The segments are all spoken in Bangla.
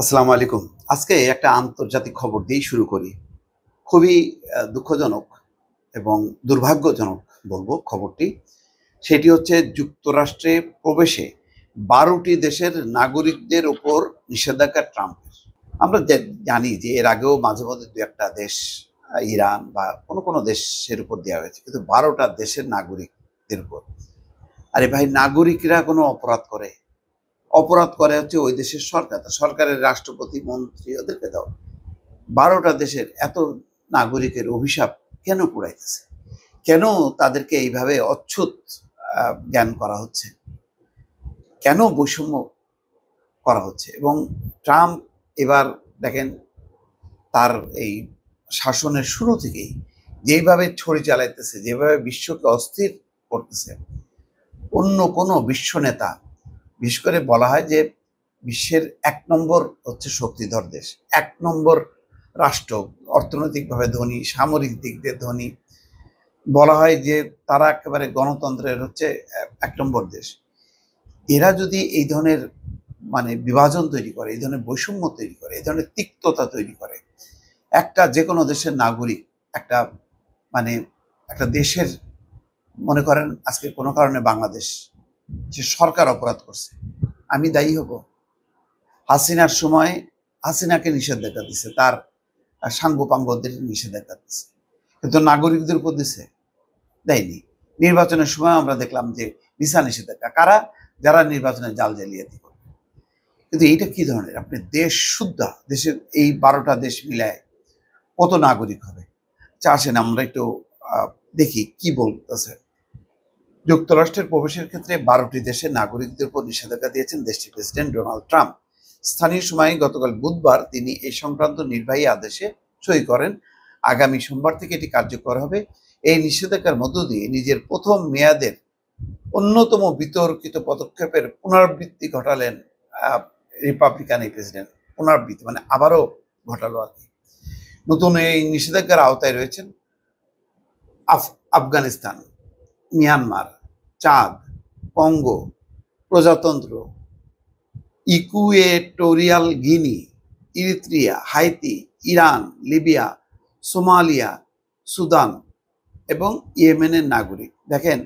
আসসালামু আলাইকুম। আজকে একটা আন্তর্জাতিক খবর দিয়েই শুরু করি। খুবই দুঃখজনক এবং দুর্ভাগ্যজনক বলবো খবরটি। সেটি হচ্ছে যুক্তরাষ্ট্রে প্রবেশে ১২ টি দেশের নাগরিকদের উপর নিষেধাজ্ঞা ট্রাম্পের। আমরা জানি যে এর আগেও মাঝে মধ্যে ২-১ টা দেশ ইরান বা কোনো দেশের উপর দেওয়া হয়েছে। কিন্তু ১২ টা দেশের নাগরিকদের উপর। আরে ভাই, নাগরিকরা কোনো অপরাধ করে? অপরাধ করে হচ্ছে ওই দেশের সরকার। সরকারের রাষ্ট্রপতি, মন্ত্রী ওদেরকে দাও। ১২ টা দেশের এত নাগরিকের অভিশাপ কেন কুড়াইতেছে? কেন তাদেরকে এইভাবে অচ্ছুত জ্ঞান করা হচ্ছে? কেন বৈষম্য করা হচ্ছে? এবং ট্রাম্প এবার দেখেন তার এই শাসনের শুরু থেকেই যেইভাবে ছড়ি চালাইতেছে, যেভাবে বিশ্বকে অস্থির করতেছে, অন্য কোনো বিশ্ব নেতা, বিশেষ করে বলা হয় যে বিশ্বের ১ নম্বর হচ্ছে শক্তিধর দেশ, ১ নম্বর রাষ্ট্র, অর্থনৈতিকভাবে ধনী, সামরিক দিক দিয়ে ধনী, বলা হয় যে তারা একেবারে গণতন্ত্রের হচ্ছে ১ নম্বর দেশ। এরা যদি এই ধরনের বিভাজন তৈরি করে, এই ধরনের বৈষম্য তৈরি করে, এই ধরনের তিক্ততা তৈরি করে, একটা যে কোনো দেশের নাগরিক, একটা মানে একটা দেশের, মনে করেন আজকে কোনো কারণে বাংলাদেশ, যে সরকার অপরাধ করছে, আমি দায়ী হব? হাসিনার সময় হাসিনাকে নিষেধাজ্ঞা দিছে, তার সাঙ্গপাঙ্গদের নিষেধাজ্ঞা দিছে, কিন্তু নাগরিকদের উপর দিছে? দেয়নি। নির্বাচনের সময় আমরা দেখলাম যে ভিসা নিষেধাজ্ঞা, কারা? যারা নির্বাচনে জাল জালিয়াতি করবে। কিন্তু এইটা কি ধরনের? আপনি দেশ শুদ্ধা, দেশের এই ১২ টা দেশ মিলায় কত নাগরিক হবে? আসেন আমরা একটু দেখি কি বলতেছে। যুক্তরাষ্ট্রের প্রবেশের ক্ষেত্রে ১২ টি দেশের নাগরিকদের উপর নিষেধাজ্ঞা দিয়েছেন দেশটির প্রেসিডেন্ট ডোনাল্ড ট্রাম্প। স্থানীয় সময়ে গতকাল বুধবার তিনি এই সংক্রান্ত নির্বাহী আদেশে সই করেন। আগামী সোমবার থেকে এটি কার্যকর হবে। এই নিষেধাজ্ঞার মধ্য দিয়ে নিজের প্রথম মেয়াদের অন্যতম বিতর্কিত পদক্ষেপের পুনরাবৃত্তি ঘটালেন রিপাবলিকান এই প্রেসিডেন্ট। পুনরাবৃত্তি মানে আবারও ঘটালো আর কি। নতুন এই নিষেধাজ্ঞার আওতায় রয়েছেন আফগানিস্তান, মিয়ানমার, চাদ, কঙ্গো প্রজাতন্ত্র, Equatorial Guinea, Eritrea, Haiti, Iran, Libya, Somalia, Sudan এবং ইয়েমেনের নাগরিক। দেখেন,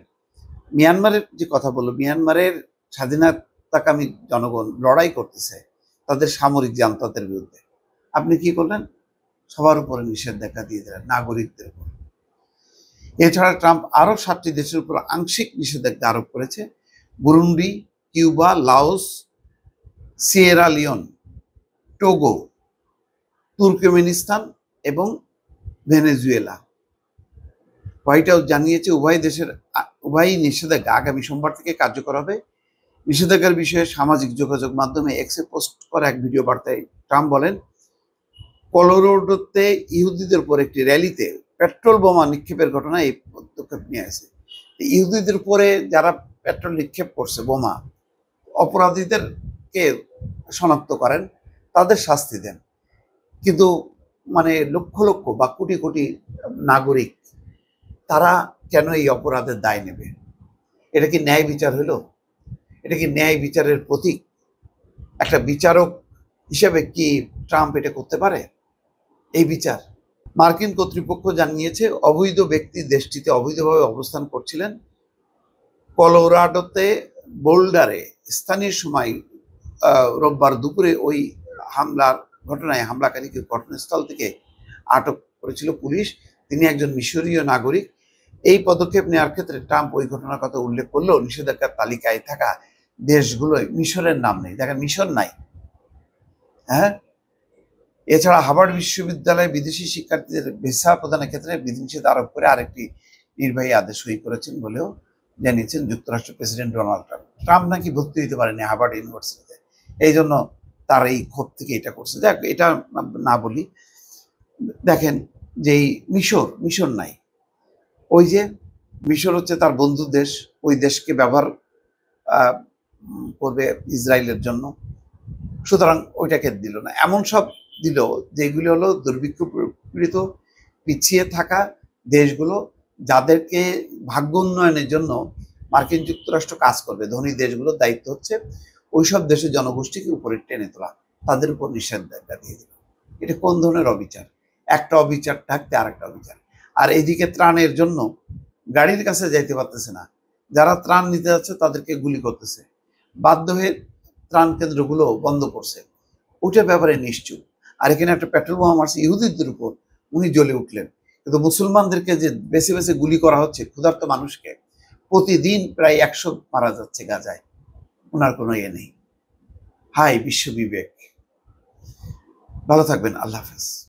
মিয়ানমারের যে কথা বললো, মিয়ানমারের স্বাধীনতাকামী জনগণ লড়াই করতেছে তাদের সামরিক জান্তাদের বিরুদ্ধে। আপনি কি করলেন? সবার উপরে নিষেধাজ্ঞা দিয়ে দিলেন, নাগরিকদের উপর। এছাড়া ট্রাম্প আরও 7টি দেশের উপর আংশিক নিষেধাজ্ঞা আরোপ করেছে: Burundi, Cuba, Laos, Sierra Leone, Togo, Turkmenistan এবং ভেনেজুয়েলা। হোয়াইট হাউস জানিয়েছে উভয়ই নিষেধাজ্ঞা আগামী সোমবার থেকে কার্যকর হবে। নিষেধাজ্ঞার বিষয়ে সামাজিক যোগাযোগ মাধ্যমে এক্সে পোস্ট করা এক ভিডিও বার্তায় ট্রাম্প বলেন, কলোরাডোতে ইহুদিদের উপর একটি র্যালিতে পেট্রোল বোমা নিক্ষেপের ঘটনায় এই পদক্ষেপ নিয়ে আসে। ইহুদিদের উপরে যারা পেট্রোল নিক্ষেপ করছে, বোমা, অপরাধীদেরকে শনাক্ত করেন, তাদের শাস্তি দেন। কিন্তু লক্ষ লক্ষ বা কোটি কোটি নাগরিক, তারা কেন এই অপরাধের দায় নেবে? এটা কি ন্যায় বিচার হলো? এটা কি ন্যায় বিচারের প্রতীক? একটা বিচারক হিসেবে কি ট্রাম্প এটা করতে পারে? এই বিচার? মার্কিন কর্তৃপক্ষ জানিয়েছে অবৈধ ব্যক্তি দেশটিতে অবৈধভাবে অবস্থান করছিলেন। কলোরাডোতে বোল্ডারে স্থানীয় সময় রোববার দুপুরে ওই হামলার ঘটনায় হামলাকারীকে ঘটনাস্থল থেকে আটক করেছিল পুলিশ। তিনি একজন মিশরীয় নাগরিক। এই পদক্ষেপ নেওয়ার ক্ষেত্রে ট্রাম্প ওই ঘটনার কথা উল্লেখ করলেও নিষেধাজ্ঞার তালিকায় থাকা দেশগুলোয় মিশরের নাম নেই। দেখেন, মিশর নাই। হ্যাঁ, এছাড়া হার্ভার্ড বিশ্ববিদ্যালয়ে বিদেশি শিক্ষার্থীদের ভিসা প্রদানের ক্ষেত্রে বিধিনিষেধ আরোপ করে আরেকটি নির্বাহী আদেশ সই করেছেন বলেও জানিয়েছেন যুক্তরাষ্ট্রের প্রেসিডেন্ট ডোনাল্ড ট্রাম্প। ট্রাম্প নাকি ভর্তি হতে পারেনি হার্ভার্ড ইউনিভার্সিটিতে, এই জন্য তার এই ক্ষোভ থেকে এটা করছে। যাক, এটা না বলি। দেখেন, যেই মিশর নাই, ওই যে মিশর হচ্ছে তার বন্ধু দেশ, ওই দেশকে ব্যবহার করবে ইসরায়েলের জন্য, সুতরাং ওইটাকে দিল না। এমন সব দিল যেগুলি হলো দুর্ভিক্ষ পীড়িত, পিছিয়ে থাকা দেশগুলো, যাদেরকে ভাগ্য উন্নয়নের জন্য মার্কিন যুক্তরাষ্ট্র কাজ করবে। ধনী দেশগুলোর দায়িত্ব হচ্ছে ওইসব দেশের জনগোষ্ঠীকে উপরে টেনে তোলা। তাদের উপর নিষেধাজ্ঞা দিয়ে দিল। এটা কোন ধরনের অবিচার? একটা অবিচার থাকতে আর একটা অবিচার। আর এইদিকে ত্রাণের জন্য গাড়ির কাছে যাইতে পারতেছে না, যারা ত্রাণ নিতে যাচ্ছে তাদেরকে গুলি করতেছে, বাধ্য হয়ে ত্রাণ কেন্দ্রগুলো বন্ধ করছে। ওটার ব্যাপারে নিশ্চুপ। আর এখানে একটা পেট্রোল বোমা মারছে ইহুদিদের উপর, উনি জ্বলে উঠলেন। কিন্তু মুসলমানদেরকে যে বেছে বেছে গুলি করা হচ্ছে, ক্ষুধার্ত মানুষকে প্রতিদিন প্রায় 100 মারা যাচ্ছে গাজায়, ওনার কোনো ইয়ে নেই। হাই বিশ্ব বিবেক। ভালো থাকবেন। আল্লাহ হাফেজ।